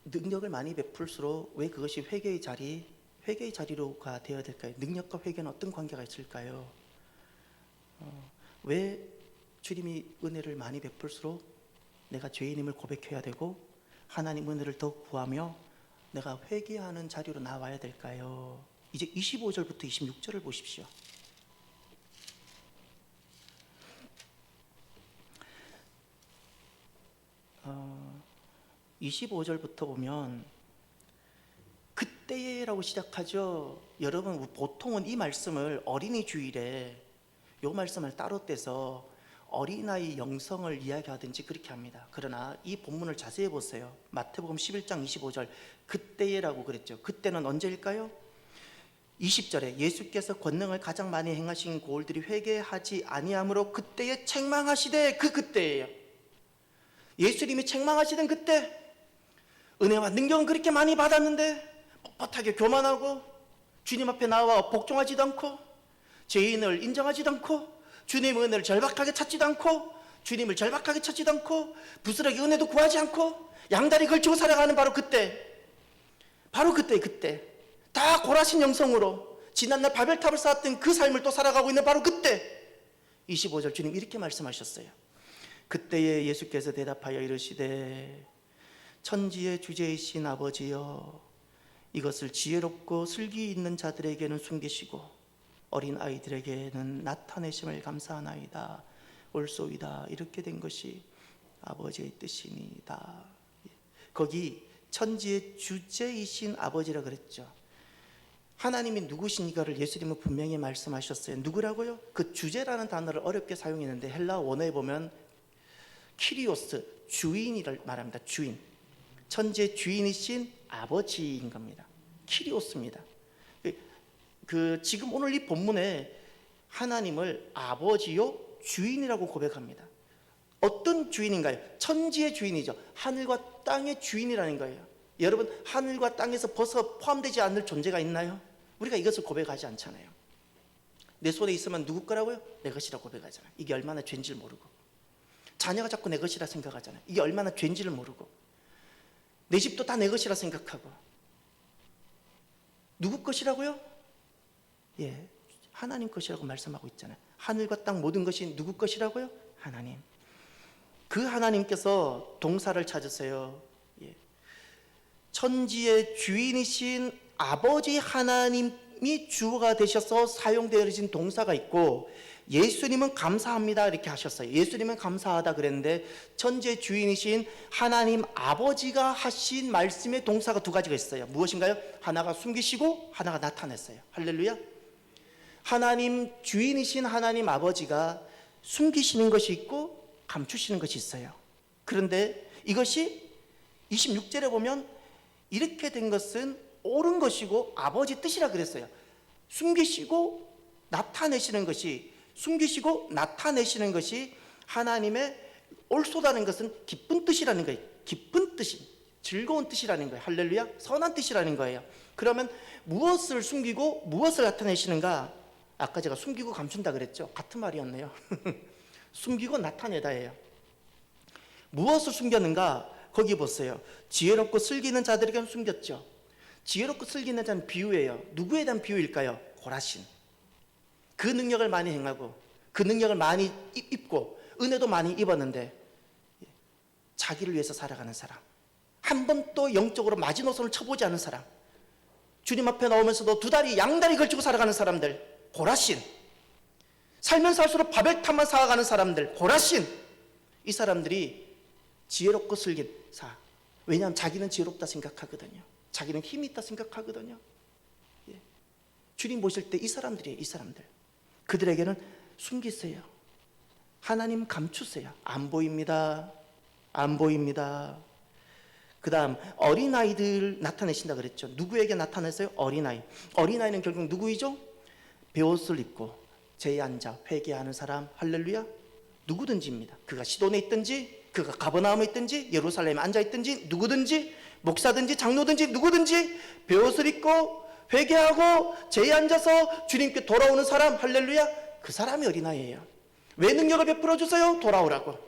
능력을 많이 베풀수록 왜 그것이 회개의 자리로가 되어야 될까요? 능력과 회개는 어떤 관계가 있을까요? 왜 주님이 은혜를 많이 베풀수록 내가 죄인임을 고백해야 되고 하나님 은혜를 더 구하며 내가 회개하는 자리로 나와야 될까요? 이제 25절부터 26절을 보십시오. 25절부터 보면 그때라고 시작하죠. 여러분, 보통은 이 말씀을 어린이 주일에 이 말씀을 따로 떼서 어린아이 영성을 이야기하든지 그렇게 합니다. 그러나 이 본문을 자세히 보세요. 마태복음 11장 25절, 그때라고 그랬죠. 그때는 언제일까요? 20절에 예수께서 권능을 가장 많이 행하신 고을들이 회개하지 아니하므로 그때에 책망하시되, 그 그때예요. 예수님이 책망하시던 그때, 은혜와 능력은 그렇게 많이 받았는데 뻣뻣하게 교만하고 주님 앞에 나와 복종하지도 않고 죄인을 인정하지도 않고 주님의 은혜를 절박하게 찾지도 않고 주님을 절박하게 찾지도 않고 부스러기 은혜도 구하지 않고 양다리 걸치고 살아가는 바로 그때, 그때 다 고라신 영성으로 지난날 바벨탑을 쌓았던 그 삶을 또 살아가고 있는 바로 그때 25절 주님 이렇게 말씀하셨어요. 그때에 예수께서 대답하여 이르시되 천지의 주제이신 아버지여, 이것을 지혜롭고 슬기 있는 자들에게는 숨기시고 어린 아이들에게는 나타내심을 감사하나이다. 옳소이다. 이렇게 된 것이 아버지의 뜻이니이다. 거기 천지의 주제이신 아버지라 그랬죠. 하나님이 누구신가를 예수님은 분명히 말씀하셨어요. 누구라고요? 그 주제라는 단어를 어렵게 사용했는데 헬라 원어에 보면 키리오스, 주인이를 말합니다. 주인, 천지의 주인이신 아버지인 겁니다. 키리오스입니다. 지금 오늘 이 본문에 하나님을 아버지요 주인이라고 고백합니다. 어떤 주인인가요? 천지의 주인이죠. 하늘과 땅의 주인이라는 거예요. 여러분, 하늘과 땅에서 벗어 포함되지 않을 존재가 있나요? 우리가 이것을 고백하지 않잖아요. 내 손에 있으면 누구 거라고요? 내 것이라고 고백하잖아요. 이게 얼마나 죄인지를 모르고, 자녀가 자꾸 내 것이라 생각하잖아요. 이게 얼마나 죄인지를 모르고, 내 집도 다 내 것이라 생각하고. 누구 것이라고요? 예, 하나님 것이라고 말씀하고 있잖아요. 하늘과 땅 모든 것이 누구 것이라고요? 하나님. 그 하나님께서 동사를 찾으세요. 예. 천지의 주인이신 아버지 하나님이 주어가 되셔서 사용되어진 동사가 있고, 예수님은 감사합니다 이렇게 하셨어요. 예수님은 감사하다 그랬는데 천지의 주인이신 하나님 아버지가 하신 말씀의 동사가 두 가지가 있어요. 무엇인가요? 하나가 숨기시고 하나가 나타냈어요. 할렐루야. 하나님 주인이신 하나님 아버지가 숨기시는 것이 있고 감추시는 것이 있어요. 그런데 이것이 26절에 보면 이렇게 된 것은 옳은 것이고 아버지 뜻이라 그랬어요. 숨기시고 나타내시는 것이, 숨기시고 나타내시는 것이 하나님의 옳소다는 것은 기쁜 뜻이라는 거예요. 기쁜 뜻이, 즐거운 뜻이라는 거예요. 할렐루야. 선한 뜻이라는 거예요. 그러면 무엇을 숨기고 무엇을 나타내시는가? 아까 제가 숨기고 감춘다 그랬죠. 같은 말이었네요. 숨기고 나타내다예요. 무엇을 숨겼는가? 거기 보세요. 지혜롭고 슬기는 자들에게는 숨겼죠. 지혜롭고 슬기는 자는 비유예요. 누구에 대한 비유일까요? 고라신. 그 능력을 많이 행하고 그 능력을 많이 입고 은혜도 많이 입었는데 자기를 위해서 살아가는 사람, 한 번도 영적으로 마지노선을 쳐보지 않은 사람, 주님 앞에 나오면서도 두 다리 양다리 걸치고 살아가는 사람들, 고라신. 살면 살수록 바벨탑만 쌓아가는 사람들, 고라신. 이 사람들이 지혜롭고 슬긴 사. 왜냐하면 자기는 지혜롭다 생각하거든요. 자기는 힘이 있다 생각하거든요. 예. 주님 보실 때 이 사람들이에요. 이 사람들. 그들에게는 숨기세요. 하나님 감추세요. 안 보입니다. 안 보입니다. 그 다음 어린아이들 나타내신다 그랬죠. 누구에게 나타냈어요? 어린아이. 어린아이는 결국 누구이죠? 베옷을 입고 제에 앉아 회개하는 사람. 할렐루야. 누구든지입니다. 그가 시돈에 있든지 그가 가버나움에 있든지 예루살렘에 앉아 있든지 누구든지 목사든지 장로든지 누구든지 베옷을 입고 회개하고 제에 앉아서 주님께 돌아오는 사람. 할렐루야. 그 사람이 어린아이예요. 왜 능력을 베풀어 주세요? 돌아오라고.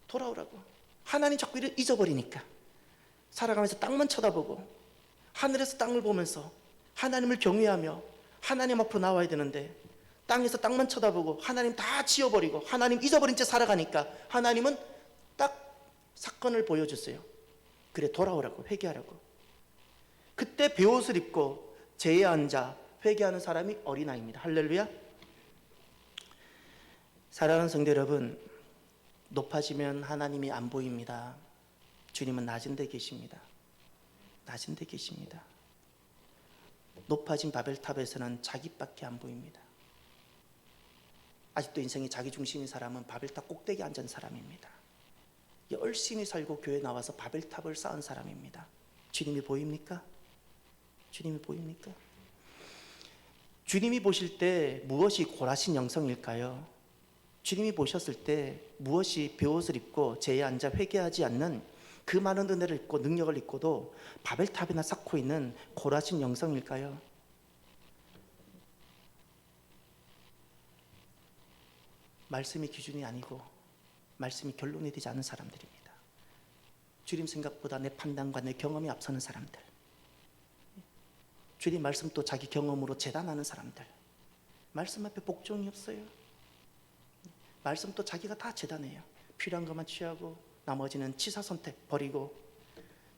돌아오라고. 하나님 자꾸 잊어버리니까. 살아가면서 땅만 쳐다보고 하늘에서 땅을 보면서 하나님을 경외하며 하나님 앞으로 나와야 되는데 땅에서 땅만 쳐다보고 하나님 다 지워버리고 하나님 잊어버린 채 살아가니까 하나님은 딱 사건을 보여주세요. 그래, 돌아오라고, 회개하라고. 그때 베옷을 입고 제에 앉아 회개하는 사람이 어린아이입니다. 할렐루야. 사랑하는 성도 여러분, 높아지면 하나님이 안 보입니다. 주님은 낮은 데 계십니다. 낮은 데 계십니다. 높아진 바벨탑에서는 자기밖에 안 보입니다. 아직도 인생이 자기 중심인 사람은 바벨탑 꼭대기에 앉은 사람입니다. 열심히 살고 교회 나와서 바벨탑을 쌓은 사람입니다. 주님이 보입니까? 주님이 보입니까? 주님이 보실 때 무엇이 고라신 영성일까요? 주님이 보셨을 때 무엇이 베옷을 입고 제에 앉아 회개하지 않는 그 많은 은혜를 입고 능력을 입고도 바벨탑이나 쌓고 있는 고라신 영성일까요? 말씀이 기준이 아니고 말씀이 결론이 되지 않은 사람들입니다. 주님 생각보다 내 판단과 내 경험이 앞서는 사람들, 주님 말씀 또 자기 경험으로 재단하는 사람들, 말씀 앞에 복종이 없어요. 말씀 또 자기가 다 재단해요. 필요한 것만 취하고 나머지는 치사 선택 버리고.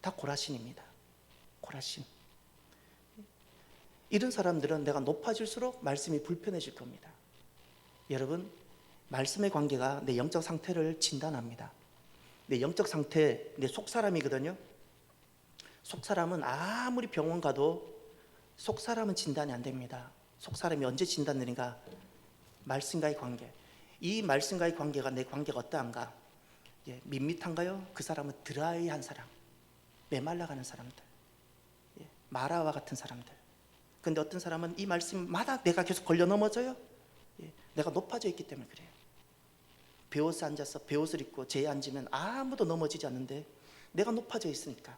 다 고라신입니다. 고라신. 이런 사람들은 내가 높아질수록 말씀이 불편해질 겁니다. 여러분, 말씀의 관계가 내 영적 상태를 진단합니다. 내 영적 상태, 내 속사람이거든요. 속사람은 아무리 병원 가도 속사람은 진단이 안 됩니다. 속사람이 언제 진단되는가? 말씀과의 관계. 이 말씀과의 관계가 내 관계가 어떠한가? 예, 밋밋한가요? 그 사람은 드라이한 사람, 메말라가는 사람들, 예, 마라와 같은 사람들. 근데 어떤 사람은 이 말씀마다 내가 계속 걸려 넘어져요. 예, 내가 높아져 있기 때문에 그래요. 베옷에 앉아서 베옷을 입고 제에 앉으면 아무도 넘어지지 않는데 내가 높아져 있으니까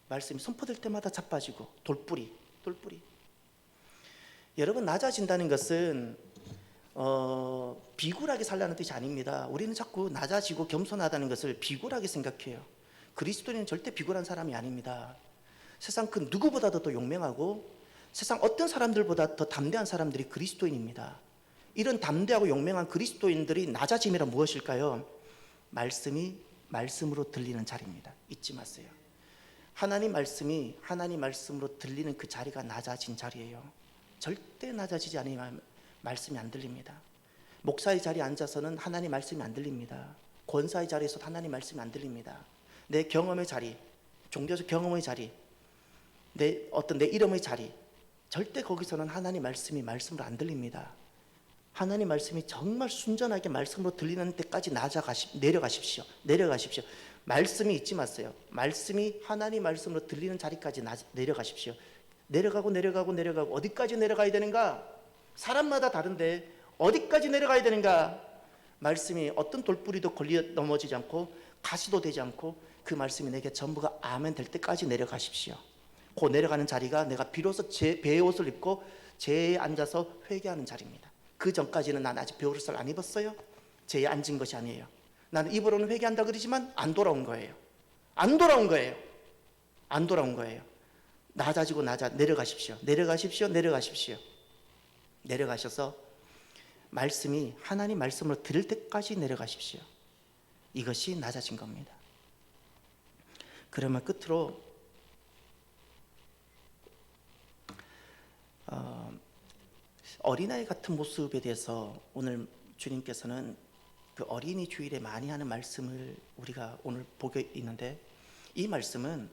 말씀이 선포될 때마다 자빠지고 돌뿌리. 여러분, 낮아진다는 것은 비굴하게 살라는 뜻이 아닙니다. 우리는 자꾸 낮아지고 겸손하다는 것을 비굴하게 생각해요. 그리스도인은 절대 비굴한 사람이 아닙니다. 세상 그 누구보다도 더 용맹하고 세상 어떤 사람들보다 더 담대한 사람들이 그리스도인입니다. 이런 담대하고 용맹한 그리스도인들이 낮아짐이란 무엇일까요? 말씀이 말씀으로 들리는 자리입니다. 잊지 마세요. 하나님 말씀이 하나님 말씀으로 들리는 그 자리가 낮아진 자리예요. 절대 낮아지지 않으면 말씀이 안 들립니다. 목사의 자리에 앉아서는 하나님 말씀이 안 들립니다. 권사의 자리에서 하나님 말씀이 안 들립니다. 내 경험의 자리, 종교적 경험의 자리, 내 이름의 자리, 절대 거기서는 하나님 말씀이 말씀으로 안 들립니다. 하나님 말씀이 정말 순전하게 말씀으로 들리는 데까지 내려가십시오. 말씀이 잊지 마세요. 말씀이 하나님 말씀으로 들리는 자리까지 내려가십시오. 내려가고 어디까지 내려가야 되는가? 사람마다 다른데 어디까지 내려가야 되는가? 말씀이 어떤 돌뿌리도 걸려 넘어지지 않고 가시도 되지 않고 그 말씀이 내게 전부가 아멘 될 때까지 내려가십시오. 그 내려가는 자리가 내가 비로소 제 배의 옷을 입고 제에 앉아서 회개하는 자리입니다. 그 전까지는 난 아직 배의 옷을 안 입었어요. 제에 앉은 것이 아니에요. 나는 입으로는 회개한다 그러지만 안 돌아온 거예요. 안 돌아온 거예요. 낮아지고 내려가십시오. 내려가셔서 말씀이 하나님 말씀으로 들을 때까지 내려가십시오. 이것이 낮아진 겁니다. 그러면 끝으로 어린아이 같은 모습에 대해서 오늘 주님께서는 그 어린이 주일에 많이 하는 말씀을 우리가 오늘 보게 있는데, 이 말씀은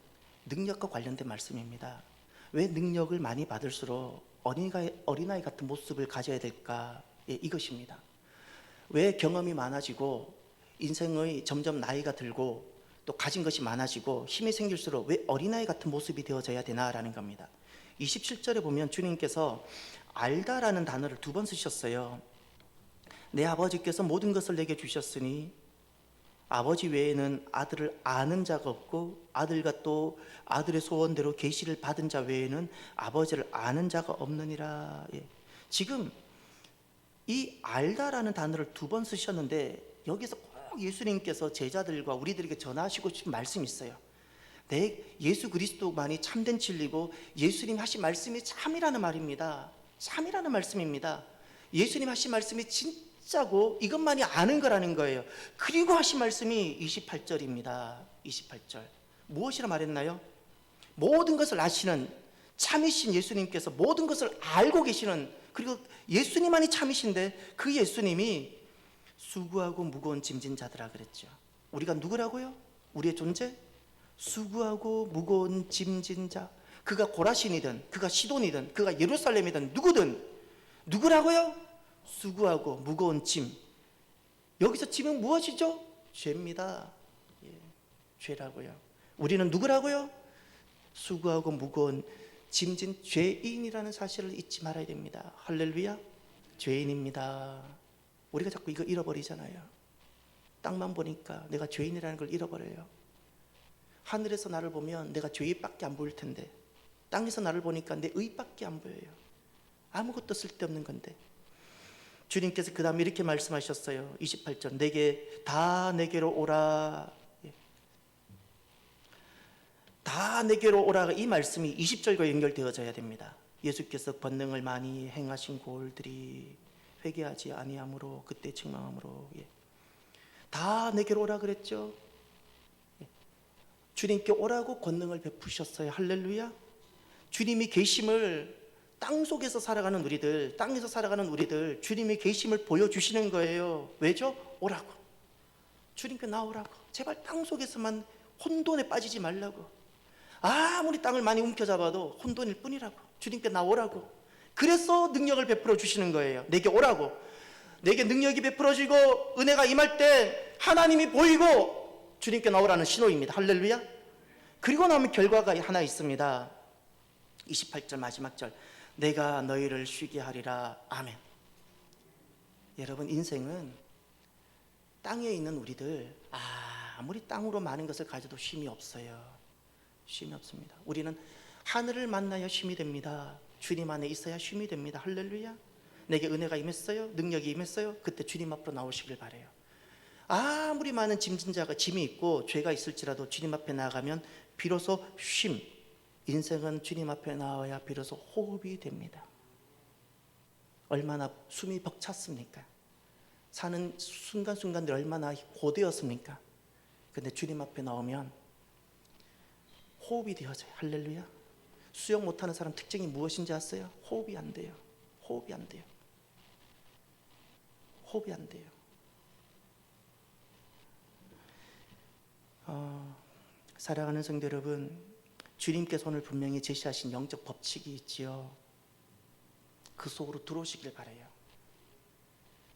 능력과 관련된 말씀입니다. 왜 능력을 많이 받을수록 어린아이 같은 모습을 가져야 될까? 예, 이것입니다. 왜 경험이 많아지고 인생의 점점 나이가 들고 또 가진 것이 많아지고 힘이 생길수록 왜 어린아이 같은 모습이 되어져야 되나라는 겁니다. 27절에 보면 주님께서 알다라는 단어를 2번 쓰셨어요. 내 아버지께서 모든 것을 내게 주셨으니 아버지 외에는 아들을 아는 자가 없고 아들과 또 아들의 소원대로 계시를 받은 자 외에는 아버지를 아는 자가 없느니라. 예. 지금 이 알다라는 단어를 2번 쓰셨는데 여기서 꼭 예수님께서 제자들과 우리들에게 전하시고 싶은 말씀이 있어요. 예수 그리스도만이 참된 진리고 예수님 하신 말씀이 참이라는 말입니다. 참이라는 말씀입니다. 예수님 하신 말씀이 진짜고 이것만이 아는 거라는 거예요. 그리고 하신 말씀이 28절입니다. 28절 무엇이라 말했나요? 모든 것을 아시는 참이신 예수님께서 모든 것을 알고 계시는, 그리고 예수님만이 참이신데 그 예수님이 수고하고 무거운 짐진 자들아 그랬죠. 우리가 누구라고요? 우리의 존재? 수고하고 무거운 짐진 자. 그가 고라신이든 그가 시돈이든 그가 예루살렘이든 누구라고요? 수고하고 무거운 짐. 여기서 짐은 무엇이죠? 죄입니다. 예, 죄라고요. 우리는 누구라고요? 수고하고 무거운 짐진 죄인이라는 사실을 잊지 말아야 됩니다. 할렐루야. 죄인입니다. 우리가 자꾸 이거 잃어버리잖아요. 땅만 보니까 내가 죄인이라는 걸 잃어버려요. 하늘에서 나를 보면 내가 죄인밖에 안 보일 텐데 땅에서 나를 보니까 내 의밖에 안 보여요. 아무것도 쓸데없는 건데. 주님께서 그 다음에 이렇게 말씀하셨어요. 28절 내게로 오라. 다 내게로 오라가 이 말씀이 20절과 연결되어져야 됩니다. 예수께서 권능을 많이 행하신 고을들이 회개하지 아니함으로 그때 책망함으로. 다 내게로 오라 그랬죠. 주님께 오라고 권능을 베푸셨어요. 할렐루야. 주님이 계심을 땅에서 살아가는 우리들 주님이 계심을 보여주시는 거예요. 왜죠? 오라고. 주님께 나오라고. 제발 땅속에서만 혼돈에 빠지지 말라고. 아무리 땅을 많이 움켜잡아도 혼돈일 뿐이라고. 주님께 나오라고. 그래서 능력을 베풀어 주시는 거예요. 내게 오라고. 내게 능력이 베풀어지고 은혜가 임할 때 하나님이 보이고 주님께 나오라는 신호입니다. 할렐루야. 그리고 나면 결과가 하나 있습니다. 28절 마지막 절 내가 너희를 쉬게 하리라. 아멘. 여러분, 인생은 땅에 있는 우리들 아무리 땅으로 많은 것을 가져도 쉼이 없어요. 쉼이 없습니다. 우리는 하늘을 만나야 쉼이 됩니다. 주님 안에 있어야 쉼이 됩니다. 할렐루야. 내게 은혜가 임했어요? 능력이 임했어요? 그때 주님 앞으로 나오시길 바라요. 아무리 많은 짐이 있고 죄가 있을지라도 주님 앞에 나아가면 비로소 쉼. 인생은 주님 앞에 나와야 비로소 호흡이 됩니다. 얼마나 숨이 벅찼습니까? 사는 순간순간들이 얼마나 고되었습니까? 근데 주님 앞에 나오면 호흡이 되어져요. 할렐루야. 수영 못하는 사람 특징이 무엇인지 아세요? 호흡이 안 돼요. 호흡이 안 돼요. 호흡이 안 돼요. 사랑하는 성도 여러분, 주님께서 오늘 분명히 제시하신 영적 법칙이 있지요. 그 속으로 들어오시길 바라요.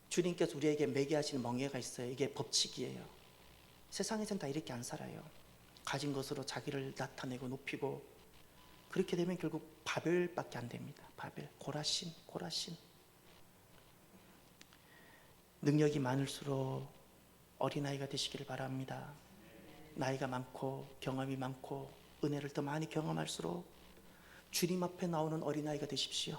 주님께서 우리에게 매개하시는 멍에가 있어요. 이게 법칙이에요. 세상에선 다 이렇게 안 살아요. 가진 것으로 자기를 나타내고 높이고, 그렇게 되면 결국 바벨밖에 안 됩니다. 바벨, 고라신. 능력이 많을수록 어린아이가 되시기를 바랍니다. 나이가 많고 경험이 많고 은혜를 더 많이 경험할수록 주님 앞에 나오는 어린아이가 되십시오.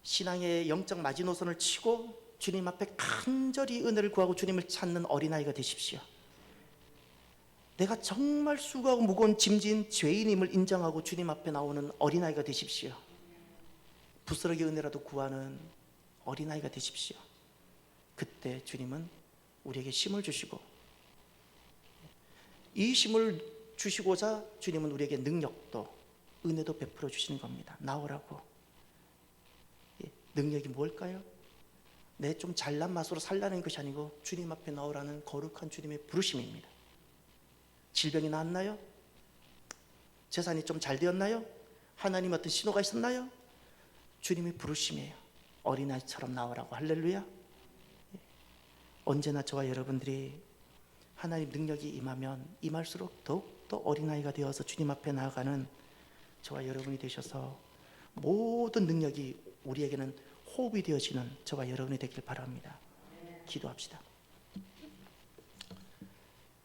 신앙의 영적 마지노선을 치고 주님 앞에 간절히 은혜를 구하고 주님을 찾는 어린아이가 되십시오. 내가 정말 수고하고 무거운 짐진 죄인임을 인정하고 주님 앞에 나오는 어린아이가 되십시오. 부스러기 은혜라도 구하는 어린아이가 되십시오. 그때 주님은 우리에게 힘을 주시고, 이 힘을 주시고자 주님은 우리에게 능력도 은혜도 베풀어 주시는 겁니다. 나오라고. 능력이 뭘까요? 내 좀 잘난 맛으로 살라는 것이 아니고 주님 앞에 나오라는 거룩한 주님의 부르심입니다. 질병이 나았나요? 재산이 좀 잘 되었나요? 하나님 어떤 신호가 있었나요? 주님의 부르심이에요. 어린아이처럼 나오라고. 할렐루야. 언제나 저와 여러분들이 하나님 능력이 임하면 임할수록 더욱더 어린아이가 되어서 주님 앞에 나아가는 저와 여러분이 되셔서 모든 능력이 우리에게는 호흡이 되어지는 저와 여러분이 되길 바랍니다. 기도합시다.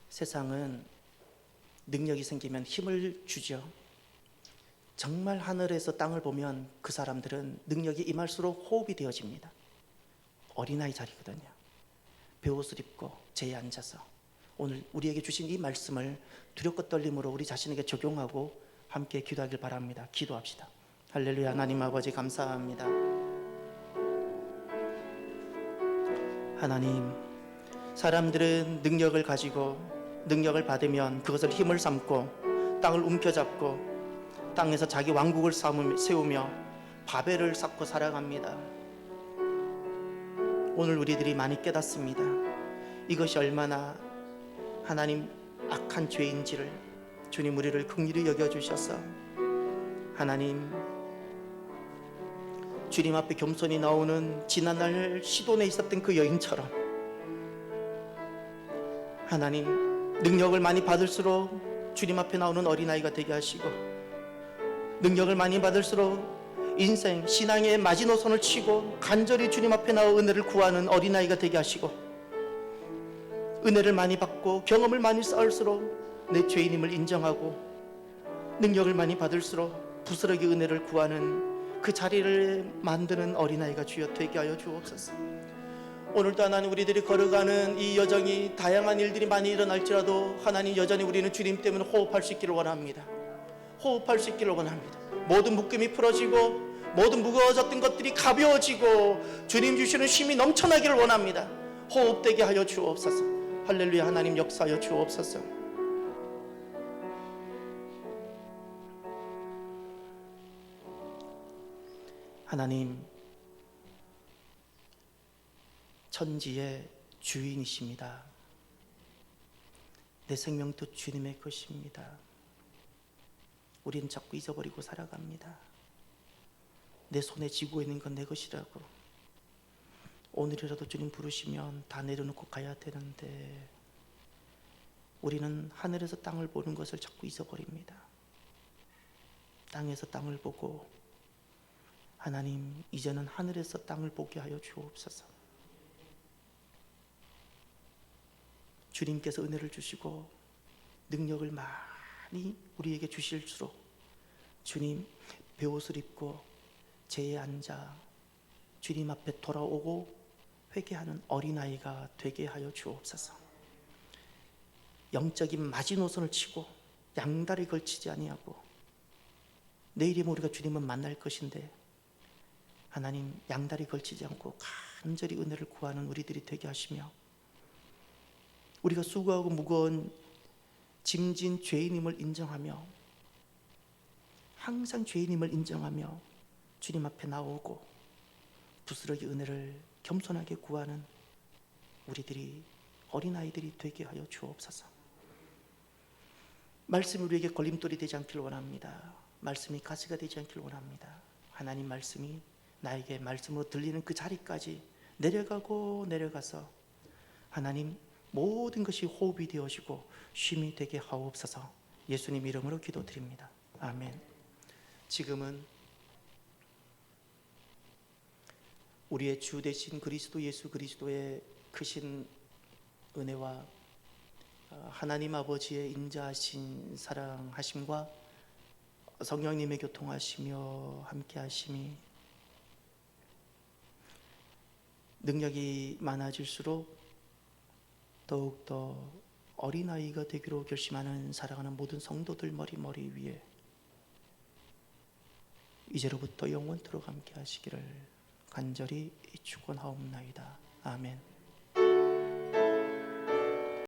세상은 능력이 생기면 힘을 주죠. 정말 하늘에서 땅을 보면 그 사람들은 능력이 임할수록 호흡이 되어집니다. 어린아이 자리거든요. 베옷을 입고 제에 앉아서 오늘 우리에게 주신 이 말씀을 두렵고 떨림으로 우리 자신에게 적용하고 함께 기도하길 바랍니다. 기도합시다. 할렐루야. 하나님 아버지 감사합니다. 하나님, 사람들은 능력을 가지고 능력을 받으면 그것을 힘을 삼고 땅을 움켜잡고 땅에서 자기 왕국을 세우며 바벨을 쌓고 살아갑니다. 오늘 우리들이 많이 깨닫습니다. 이것이 얼마나 하나님 악한 죄인지를 주님 우리를 긍휼히 여겨주셔서 하나님 주님 앞에 겸손히 나오는 지난날 시돈에 있었던 그 여인처럼 하나님 능력을 많이 받을수록 주님 앞에 나오는 어린아이가 되게 하시고 능력을 많이 받을수록 인생 신앙의 마지노선을 치고 간절히 주님 앞에 나와 은혜를 구하는 어린아이가 되게 하시고 은혜를 많이 받고 경험을 많이 쌓을수록 내 죄인임을 인정하고 능력을 많이 받을수록 부스러기 은혜를 구하는 그 자리를 만드는 어린아이가 주여 되게 하여 주옵소서. 오늘도 하나님 우리들이 걸어가는 이 여정이 다양한 일들이 많이 일어날지라도 하나님 여전히 우리는 주님 때문에 호흡할 수 있기를 원합니다. 호흡할 수 있기를 원합니다. 모든 묶임이 풀어지고 모든 무거워졌던 것들이 가벼워지고 주님 주시는 힘이 넘쳐나기를 원합니다. 호흡되게 하여 주옵소서. 할렐루야. 하나님 역사하여 주옵소서. 하나님 천지의 주인이십니다. 내 생명도 주님의 것입니다. 우리는 자꾸 잊어버리고 살아갑니다. 내 손에 쥐고 있는 건 내 것이라고. 오늘이라도 주님 부르시면 다 내려놓고 가야 되는데 우리는 하늘에서 땅을 보는 것을 자꾸 잊어버립니다. 땅에서 땅을 보고 하나님 이제는 하늘에서 땅을 보게 하여 주옵소서. 주님께서 은혜를 주시고 능력을 많이 우리에게 주실수록 주님 베옷을 입고 제에 앉아 주님 앞에 돌아오고 회개하는 어린아이가 되게 하여 주옵소서. 영적인 마지노선을 치고 양다리 걸치지 아니하고 내일이면 우리가 주님을 만날 것인데 하나님 양다리 걸치지 않고 간절히 은혜를 구하는 우리들이 되게 하시며 우리가 수고하고 무거운 짐진 죄인임을 인정하며 항상 죄인임을 인정하며 주님 앞에 나오고 부스러기 은혜를 겸손하게 구하는 우리들이, 어린아이들이 되게 하여 주옵소서. 말씀이 우리에게 걸림돌이 되지 않기를 원합니다. 말씀이 가시가 되지 않기를 원합니다. 하나님 말씀이 나에게 말씀으로 들리는 그 자리까지 내려가고 내려가서 하나님 모든 것이 호흡이 되어지고 쉼이 되게 하옵소서. 예수님 이름으로 기도드립니다. 아멘. 지금은 우리의 주 되신 그리스도 예수 그리스도의 크신 은혜와 하나님 아버지의 인자하신 사랑하심과 성령님의 교통하시며 함께하심이 능력이 많아질수록 더욱더 어린아이가 되기로 결심하는 사랑하는 모든 성도들 머리 위에 이제로부터 영원토록 함께하시기를 간절히 축원하옵나이다. 아멘.